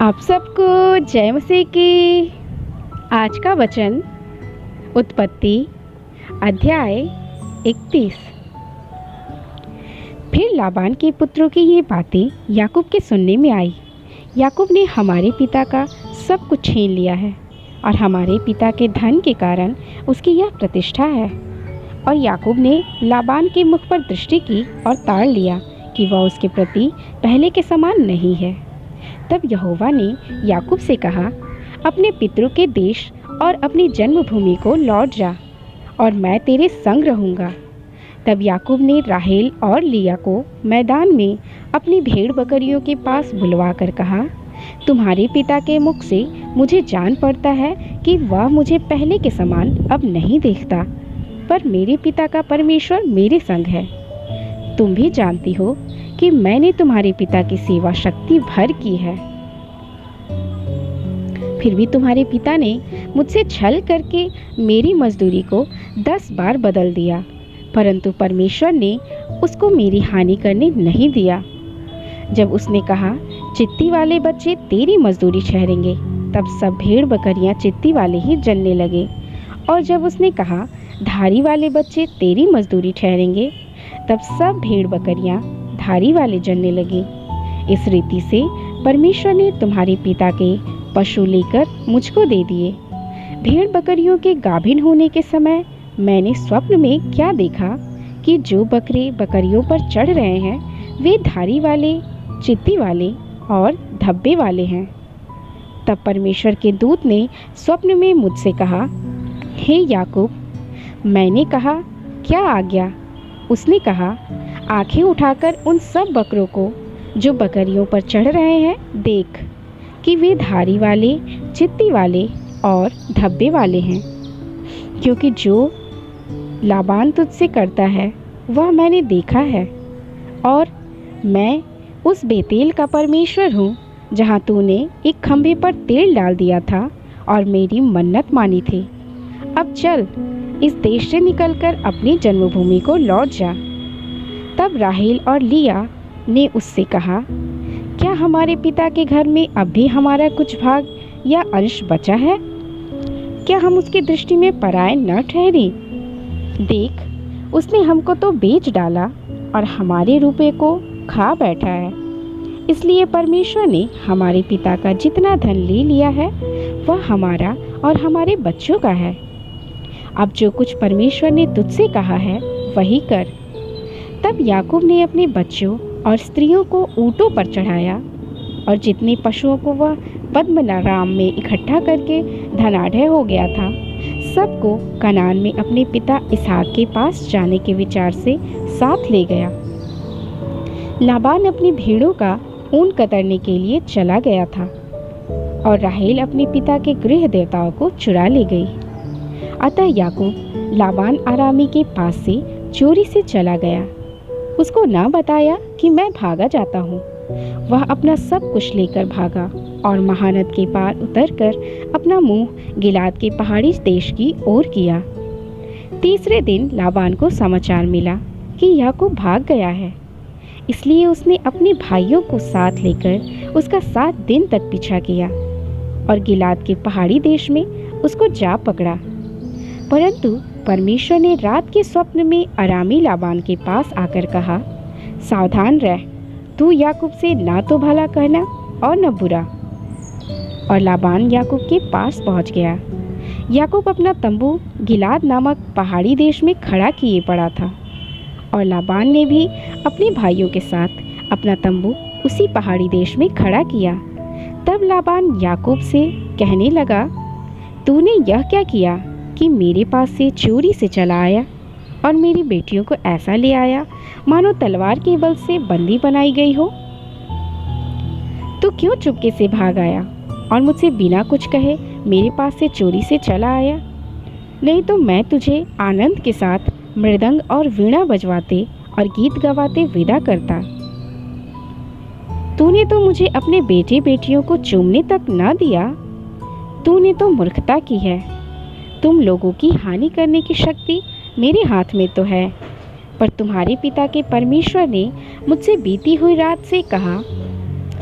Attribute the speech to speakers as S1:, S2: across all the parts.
S1: आप सबको जय मसीह की। आज का वचन उत्पत्ति अध्याय 31। फिर लाबान के पुत्रों की ये बातें याकूब के सुनने में आई। याकूब ने हमारे पिता का सब कुछ छीन लिया है और हमारे पिता के धन के कारण उसकी यह प्रतिष्ठा है। और याकूब ने लाबान के मुख पर दृष्टि की और ताड़ लिया कि वह उसके प्रति पहले के समान नहीं है। तब यहोवा ने याकूब से कहा, अपने पितरों के देश और अपनी जन्मभूमि को लौट जा और मैं तेरे संग रहूँगा। तब याकूब ने राहेल और लिया को मैदान में अपनी भेड़ बकरियों के पास बुलवा कर कहा, तुम्हारे पिता के मुख से मुझे जान पड़ता है कि वह मुझे पहले के समान अब नहीं देखता, पर मेरे पिता का परमेश्वर मेरे संग है। तुम भी जानती हो कि मैंने तुम्हारे पिता की सेवा शक्ति भर की है। फिर भी तुम्हारे पिता ने मुझसे छल करके मेरी मजदूरी को 10 बार बदल दिया, परंतु परमेश्वर ने उसको मेरी हानि करने नहीं दिया। जब उसने कहा, चित्ती वाले बच्चे तेरी मजदूरी ठहरेंगे, तब सब भेड़ बकरियां चित्ती वाले ही जनने लगे। और जब उसने कहा, धारी वाले बच्चे तेरी मजदूरी ठहरेंगे, तब सब भेड़ बकरियां धारी वाले जनने लगे। इस रीति से परमेश्वर ने तुम्हारे पिता के पशु लेकर मुझको दे दिए। भेड़ बकरियों के गाभिन होने के समय मैंने स्वप्न में क्या देखा कि जो बकरे बकरियों पर चढ़ रहे हैं वे धारी वाले, चित्ती वाले और धब्बे वाले हैं। तब परमेश्वर के दूत ने स्वप्न में मुझसे कहा, हे याकूब। मैंने कहा, क्या आज्ञा? उसने कहा, आंखें उठाकर उन सब बकरों को जो बकरियों पर चढ़ रहे हैं देख कि वे धारी वाले, चित्ती वाले और धब्बे वाले हैं। क्योंकि जो लाबान तुझसे करता है वह मैंने देखा है, और मैं उस बेतेल का परमेश्वर हूँ जहाँ तूने एक खंभे पर तेल डाल दिया था और मेरी मन्नत मानी थी। अब चल, इस देश से निकलकर अपनी जन्मभूमि को लौट जा। तब राहेल और लिया ने उससे कहा, क्या हमारे पिता के घर में अब भी हमारा कुछ भाग या अंश बचा है? क्या हम उसकी दृष्टि में पराये न ठहरे? देख, उसने हमको तो बेच डाला और हमारे रुपये को खा बैठा है। इसलिए परमेश्वर ने हमारे पिता का जितना धन ले लिया है वह हमारा और हमारे बच्चों का है। अब जो कुछ परमेश्वर ने तुझसे कहा है वही कर। तब याकूब ने अपने बच्चों और स्त्रियों को ऊँटों पर चढ़ाया और जितने पशुओं को वह पद्मनाराम में इकट्ठा करके धनाढ़ हो गया था, सबको कनान में अपने पिता इसहाक के पास जाने के विचार से साथ ले गया। लाबान अपनी भेड़ों का ऊन कतरने के लिए चला गया था और राहेल अपने पिता के गृह देवताओं को चुरा ले गई। अतः याकूब लाबान आरामी के पास से चोरी से चला गया। उसको ना बताया कि मैं भागा जाता हूँ। वह अपना सब कुछ लेकर भागा और महानद के पार उतरकर अपना मुंह गिलाद के पहाड़ी देश की ओर किया। तीसरे दिन लाबान को समाचार मिला कि याकूब भाग गया है। इसलिए उसने अपने भाइयों को साथ लेकर उसका 7 दिन तक पीछा किया और गिलाद के पहाड़ी देश में उसको जा पकड़ा। परंतु परमेश्वर ने रात के स्वप्न में अरामी लाबान के पास आकर कहा, सावधान रह, तू याकूब से ना तो भला कहना और न बुरा। और लाबान याकूब के पास पहुंच गया। याकूब अपना तंबू गिलाद नामक पहाड़ी देश में खड़ा किए पड़ा था और लाबान ने भी अपने भाइयों के साथ अपना तंबू उसी पहाड़ी देश में खड़ा किया। तब लाबान याकूब से कहने लगा, तूने यह क्या किया कि मेरे पास से चोरी से चला आया और मेरी बेटियों को ऐसा ले आया मानो तलवार के बल से बंदी बनाई गई हो? तू क्यों चुपके से भाग आया और मुझसे बिना कुछ कहे मेरे पास से चोरी से चला आया? नहीं तो मैं तुझे आनंद के साथ मृदंग और वीणा बजवाते और गीत गवाते विदा करता। तूने तो मुझे अपने बेटे बेटियों को चूमने तक न दिया। तूने तो मूर्खता की है। तुम लोगों की हानि करने की शक्ति मेरे हाथ में तो है, पर तुम्हारे पिता के परमेश्वर ने मुझसे बीती हुई रात से कहा,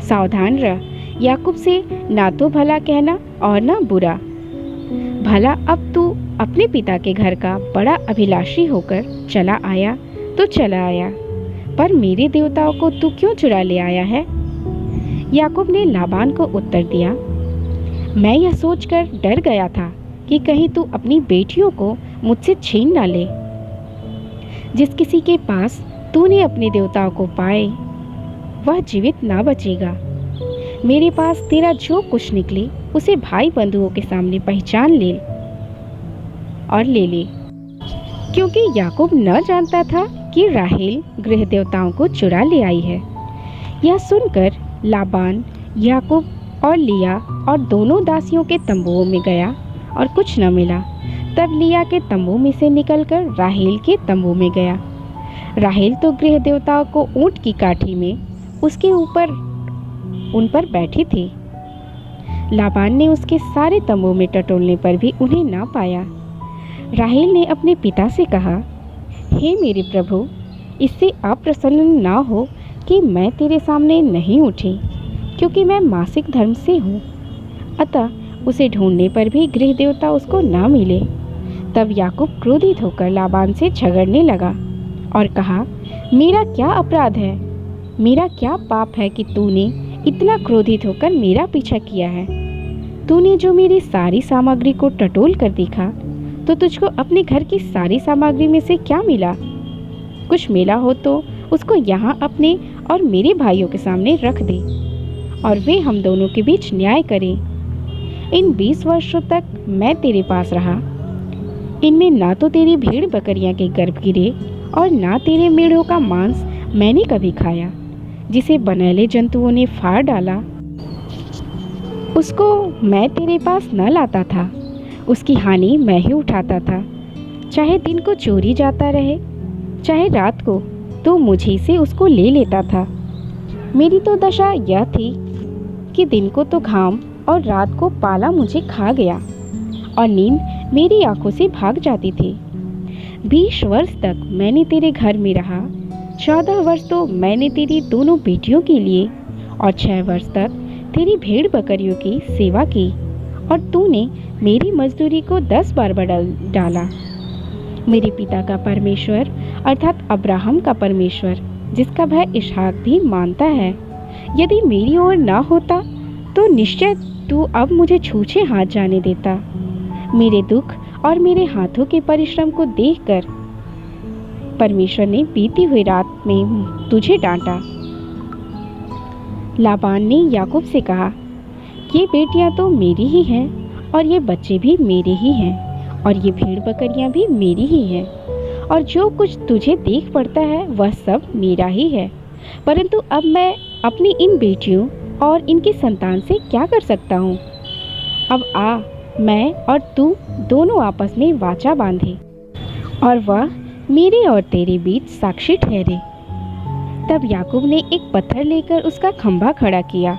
S1: सावधान रह याकूब से ना तो भला कहना और ना बुरा। भला अब तू अपने पिता के घर का बड़ा अभिलाषी होकर चला आया तो चला आया, पर मेरे देवताओं को तू क्यों चुरा ले आया है? याकूब ने लाबान को उत्तर दिया, मैं यह सोचकर डर गया था कि कहीं तू अपनी बेटियों को मुझसे छीन ना ले। जिस किसी के पास तूने अपने देवताओं को पाए वह जीवित ना बचेगा। मेरे पास तेरा जो कुछ निकले उसे भाई बंधुओं के सामने पहचान ले और ले ले। क्योंकि याकूब न जानता था कि राहेल गृह देवताओं को चुरा ले आई है। यह सुनकर लाबान याकूब और लिया और दोनों दासियों के तंबुओं में गया और कुछ न मिला। तब लिया के तंबू में से निकलकर राहेल के तंबू में गया। राहेल तो गृह देवताओं को ऊंट की काठी में उसके ऊपर उन पर बैठी थी। लाबान ने उसके सारे तंबू में टटोलने पर भी उन्हें ना पाया। राहेल ने अपने पिता से कहा, हे मेरे प्रभु, इससे अप्रसन्न ना हो कि मैं तेरे सामने नहीं उठी, क्योंकि मैं मासिक धर्म से हूँ। अतः उसे ढूंढने पर भी गृह देवता उसको ना मिले। तब याकूब क्रोधित होकर लाबान से झगड़ने लगा और कहा, मेरा क्या अपराध है? मेरा क्या पाप है कि तूने इतना क्रोधित होकर मेरा पीछा किया है? तूने जो मेरी सारी सामग्री को टटोल कर देखा, तो तुझको अपने घर की सारी सामग्री में से क्या मिला? कुछ मिला हो तो उसको यहाँ अपने और मेरे भाइयों के सामने रख दे, और वे हम दोनों के बीच न्याय करें। इन 20 वर्षों तक मैं तेरे पास रहा, इनमें ना तो तेरी भेड़ बकरियां के गर्भ गिरे और ना तेरे मेढ़ों का मांस मैंने कभी खाया। जिसे बनैले जंतुओं ने फाड़ डाला उसको मैं तेरे पास न लाता था, उसकी हानि मैं ही उठाता था। चाहे दिन को चोरी जाता रहे, चाहे रात को, तो मुझे से उसको ले लेता था। मेरी तो दशा यह थी कि दिन को तो घाम और रात को पाला मुझे खा गया और नींद मेरी आंखों से भाग जाती थी। 20 वर्ष तक मैंने तेरे घर में रहा, 14 वर्ष तो मैंने तेरी दोनों बेटियों के लिए और 6 वर्ष तक तेरी भेड़ बकरियों की सेवा की, और तूने मेरी मजदूरी को 10 बार बढ़ा डाला। मेरे पिता का परमेश्वर अर्थात अब्राहम का परमेश्वर, जिसका भय इसहाक भी मानता है, यदि मेरी ओर ना होता तो निश्चय तू अब मुझे छूछे हाथ जाने देता। मेरे दुख और मेरे हाथों के परिश्रम को देखकर परमेश्वर ने बीती हुई रात में तुझे डांटा। लाबान ने याकूब से कहा, ये बेटियां तो मेरी ही हैं और ये बच्चे भी मेरे ही हैं और ये भेड़ बकरियां भी मेरी ही हैं, और जो कुछ तुझे देख पड़ता है वह सब मेरा ही है। परंतु अब मैं अपनी इन बेटियों और इनकी संतान से क्या कर सकता हूँ? अब आ, मैं और तू दोनों आपस में वाचा बांधे और वह मेरे और तेरे बीच साक्षी ठहरे। तब याकूब ने एक पत्थर लेकर उसका खंभा खड़ा किया।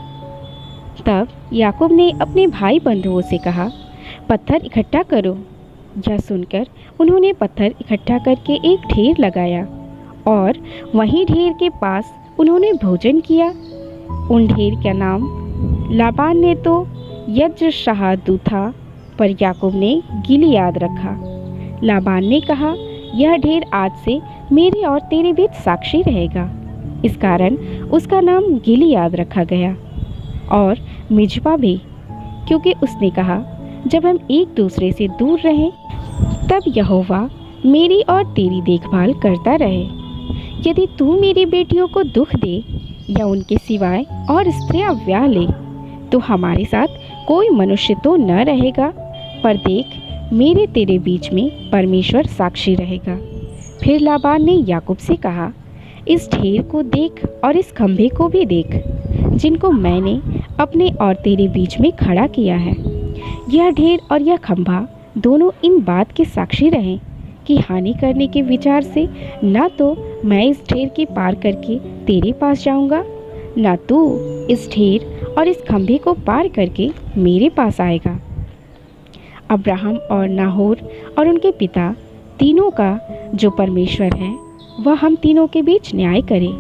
S1: तब याकूब ने अपने भाई बंधुओं से कहा, पत्थर इकट्ठा करो। यह सुनकर उन्होंने पत्थर इकट्ठा करके एक ढेर लगाया और वहीं ढेर के पास उन्होंने भोजन किया। उन ढेर का नाम लाबान ने तो यज्रशाहदू था, पर याकूब ने गिलियाद रखा। लाबान ने कहा, यह ढेर आज से मेरे और तेरे बीच साक्षी रहेगा। इस कारण उसका नाम गिलियाद रखा गया, और मिज्पा भी, क्योंकि उसने कहा, जब हम एक दूसरे से दूर रहें तब यहोवा मेरी और तेरी देखभाल करता रहे। यदि तू मेरी बेटियों को दुख दे या उनके सिवाय और स्त्रियां ब्याह ले, तो हमारे साथ कोई मनुष्य तो न रहेगा, पर देख मेरे तेरे बीच में परमेश्वर साक्षी रहेगा। फिर लाबान ने याकूब से कहा, इस ढेर को देख और इस खंभे को भी देख, जिनको मैंने अपने और तेरे बीच में खड़ा किया है। यह ढेर और यह खंभा दोनों इन बात के साक्षी रहें कि हानि करने के विचार से ना तो मैं इस ढेर के पार करके तेरे पास जाऊंगा, ना तू इस ढेर और इस खंभे को पार करके मेरे पास आएगा। अब्राहम और नाहोर और उनके पिता तीनों का जो परमेश्वर है, वह हम तीनों के बीच न्याय करे।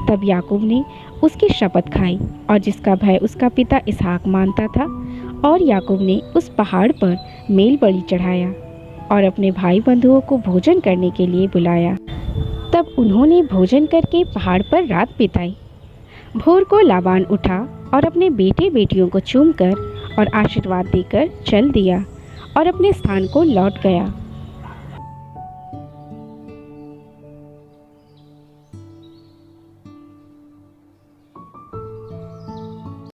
S1: तब याकूब ने उसकी शपथ खाई और जिसका भय उसका पिता इसहाक मानता था। और याकूब ने उस पहाड़ पर मेल बलि चढ़ाया और अपने भाई बंधुओं को भोजन करने के लिए बुलाया। तब उन्होंने भोजन करके पहाड़ पर रात बिताई। भोर को लाबान उठा और अपने बेटे बेटियों को चूमकर और आशीर्वाद देकर चल दिया और अपने स्थान को लौट गया।